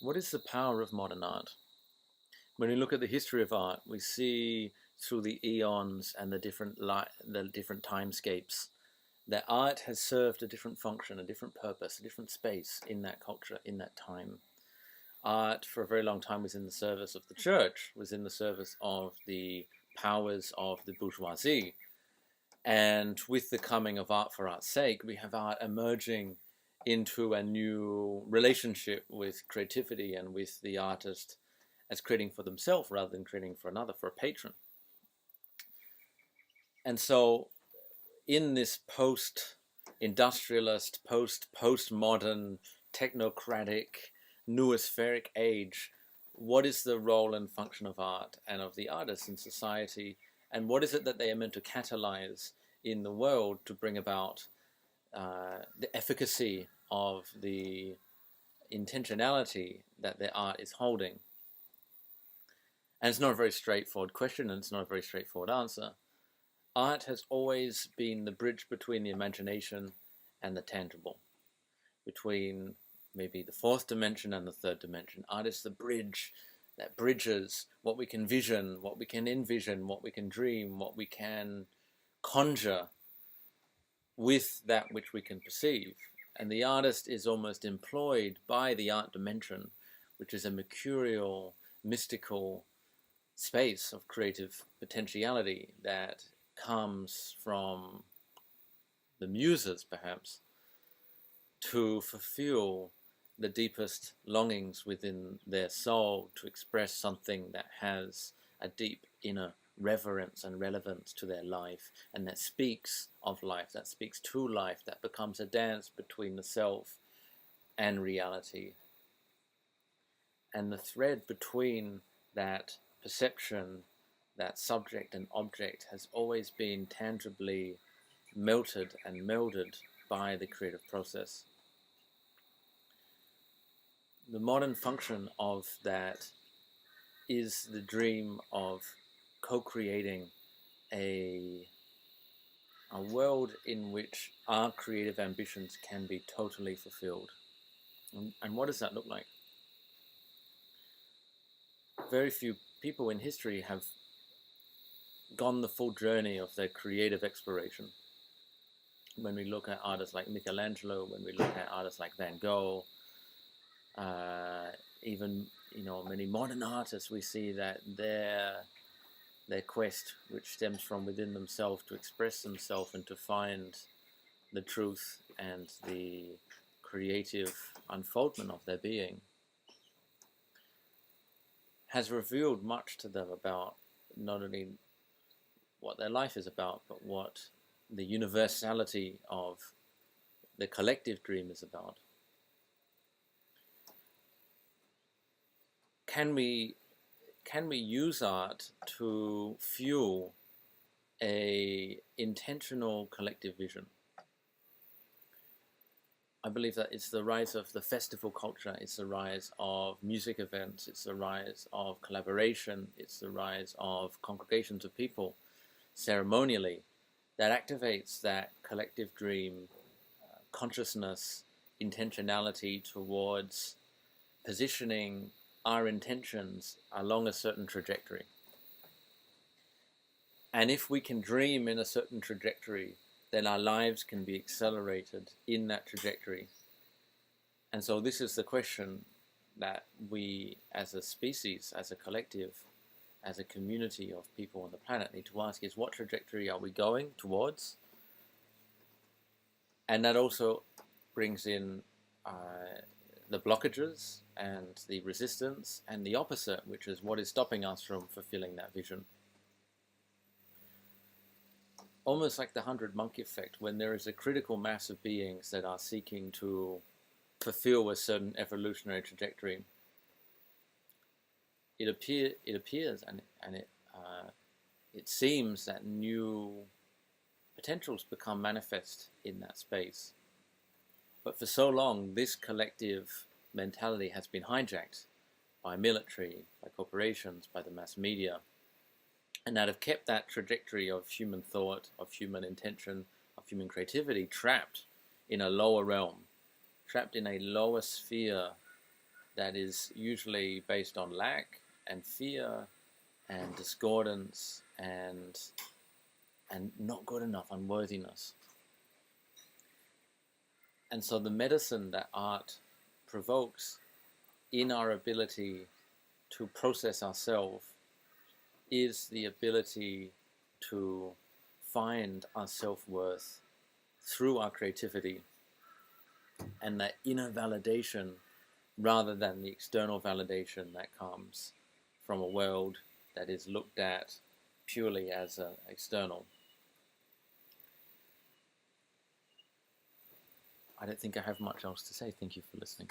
What is the power of modern art? When we look at the history of art, we see through the eons and the different timescapes that art has served a different function, a different purpose, a different space in that culture, in that time. Art, for a very long time, was in the service of the church, was in the service of the powers of the bourgeoisie. And with the coming of art for art's sake, we have art emerging into a new relationship with creativity and with the artist as creating for themselves rather than creating for another, for a patron. And so, in this post-industrialist, postmodern, technocratic, noospheric age, what is the role and function of art and of the artists in society, and what is it that they are meant to catalyze in the world to bring about the efficacy of the intentionality that their art is holding? And it's not a very straightforward question, and it's not a very straightforward answer. Art has always been the bridge between the imagination and the tangible, between maybe the fourth dimension and the third dimension. Art is the bridge that bridges what we can vision, what we can envision, what we can dream, what we can conjure with that which we can perceive. And the artist is almost employed by the art dimension, which is a mercurial, mystical space of creative potentiality that comes from the muses, perhaps, to fulfill the deepest longings within their soul, to express something that has a deep inner reverence and relevance to their life, and that speaks of life, that speaks to life, that becomes a dance between the self and reality. And the thread between that perception, that subject and object, has always been tangibly melted and melded by the creative process. The modern function of that is the dream of co-creating a, a world in which our creative ambitions can be totally fulfilled. And what does that look like? Very few people in history have gone the full journey of their creative exploration. When we look at artists like Michelangelo, when we look at artists like Van Gogh, even many modern artists, we see that their quest, which stems from within themselves to express themselves and to find the truth and the creative unfoldment of their being, has revealed much to them about not only what their life is about, but what the universality of the collective dream is about. Can we use art to fuel a intentional collective vision? I believe that it's the rise of the festival culture, it's the rise of music events, it's the rise of collaboration, it's the rise of congregations of people ceremonially that activates that collective dream, consciousness, intentionality towards positioning our intentions along a certain trajectory. And if we can dream in a certain trajectory, then our lives can be accelerated in that trajectory. And so this is the question that we as a species, as a collective, as a community of people on the planet need to ask is, what trajectory are we going towards? And that also brings in the blockages and the resistance and the opposite, which is what is stopping us from fulfilling that vision. Almost like the 100-monkey effect, when there is a critical mass of beings that are seeking to fulfill a certain evolutionary trajectory, it appears and it seems that new potentials become manifest in that space. But for so long, this collective mentality has been hijacked by military, by corporations, by the mass media, and that have kept that trajectory of human thought, of human intention, of human creativity trapped in a lower realm, trapped in a lower sphere that is usually based on lack and fear and discordance and not good enough, unworthiness. And so the medicine that art provokes in our ability to process ourselves is the ability to find our self-worth through our creativity and that inner validation rather than the external validation that comes from a world that is looked at purely as external. I don't think I have much else to say. Thank you for listening.